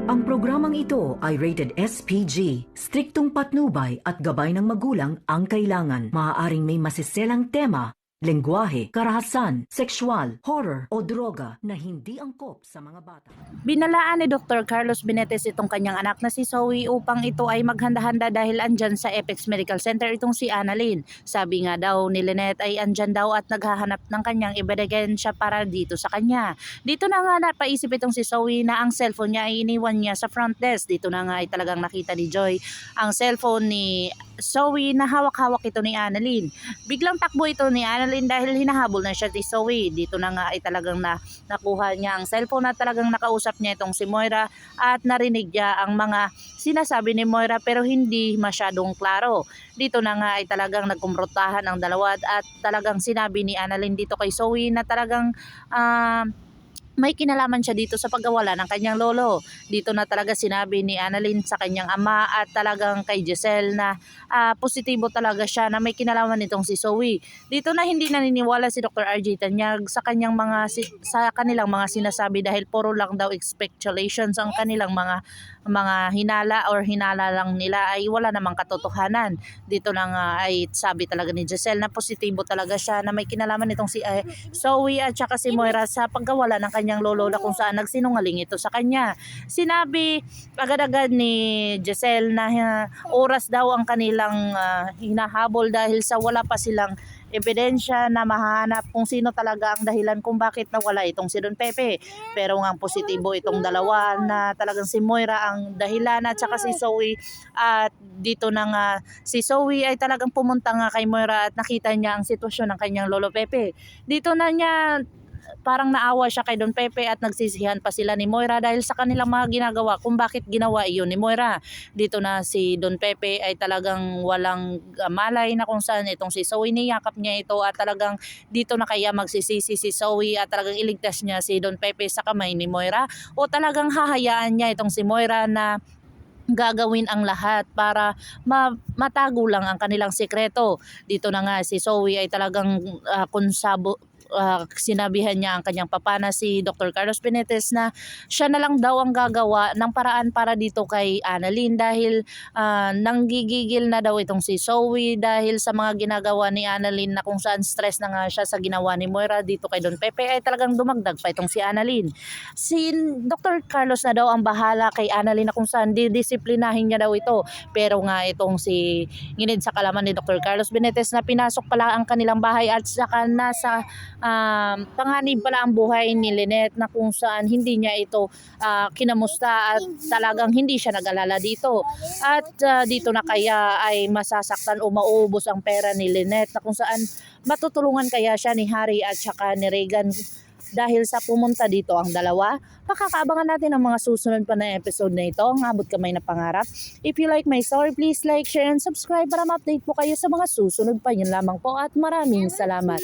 Ang programang ito ay rated SPG. Striktong patnubay at gabay ng magulang ang kailangan. Maaaring may masiselang tema, lengguwahe, karahasan, sexual, horror o droga na hindi angkop sa mga bata. Binalaan ni Dr. Carlos Benetes itong kanyang anak na si Zoe upang ito ay maghanda-handa dahil andyan sa Apex Medical Center itong si Annalyn. Sabi nga daw ni Lynette ay andyan daw at naghahanap ng kanyang ebidensya para dito sa kanya. Dito na nga napaisip itong si Zoe na ang cellphone niya ay iniwan niya sa front desk. Dito na nga ay talagang nakita ni Joy ang cellphone ni Zoe na hawak-hawak ito ni Annalyn. Biglang takbo ito ni Annalyn dahil hinahabol na siya ni Zoe. Dito na nga ay talagang nakuha niya ang cellphone at talagang nakausap niya itong si Moira at narinig niya ang mga sinasabi ni Moira pero hindi masyadong klaro. Dito na nga ay talagang nagkumprontahan ang dalawa at talagang sinabi ni Annalyn dito kay Zoe na talagang may kinalaman siya dito sa pagkawala ng kanyang lolo. Dito na talaga sinabi ni Annalyn sa kanyang ama at talagang kay Giselle na positibo talaga siya na may kinalaman nitong si Zoe. Dito na hindi naniniwala si Dr. RJ Tanyag sa kanilang mga sinasabi dahil puro lang daw speculations ang kanilang mga hinala lang nila ay wala namang katotohanan. Dito na nga ay sabi talaga ni Giselle na positibo talaga siya na may kinalaman nitong si Zoe at saka si Moira sa pagkawala ng kanyang lolo na kung saan nagsinungaling ito sa kanya. Sinabi agad-agad ni Giselle na oras daw ang kanilang hinahabol dahil sa wala pa silang ebidensya na mahanap kung sino talaga ang dahilan kung bakit nawala itong si Don Pepe. Pero nga positibo itong dalawa na talagang si Moira ang dahilan at saka si Zoe. At dito na nga si Zoe ay talagang pumunta nga kay Moira at nakita niya ang sitwasyon ng kanyang lolo Pepe. Dito na niya parang naawa siya kay Don Pepe at nagsisihan pa sila ni Moira dahil sa kanilang mga ginagawa kung bakit ginawa iyon ni Moira. Dito na si Don Pepe ay talagang walang malay na kung saan itong si Zoe niyakap niya ito at talagang dito na kaya magsisisi si Zoe at talagang iligtas niya si Don Pepe sa kamay ni Moira o talagang hahayaan niya itong si Moira na gagawin ang lahat para matago lang ang kanilang sekreto. Dito na nga si Zoe ay talagang sinabihan niya ang kanyang papa na si Dr. Carlos Benetes na siya na lang daw ang gagawa ng paraan para dito kay Annalyn dahil nanggigigil na daw itong si Zoe dahil sa mga ginagawa ni Annalyn na kung saan stress na nga siya sa ginawa ni Moira dito kay Don Pepe ay talagang dumagdag pa itong si Annalyn. Si Dr. Carlos na daw ang bahala kay Annalyn na kung saan didisiplinahin niya daw ito. Pero nga itong si nginid sa kalaman ni Dr. Carlos Benetes na pinasok pala ang kanilang bahay at saka nasa panganib pala ang buhay ni Lynette na kung saan hindi niya ito kinamusta at talagang hindi siya nag-alala dito. At dito na kaya ay masasaktan o mauubos ang pera ni Lynette na kung saan matutulungan kaya siya ni Harry at saka ni Regan dahil sa pumunta dito ang dalawa. Pakakaabangan natin ang mga susunod pa na episode na ito. Ang abot kamay na pangarap. If you like my story, please like, share, and subscribe para ma-update po kayo sa mga susunod pa. Yun lamang po at maraming salamat.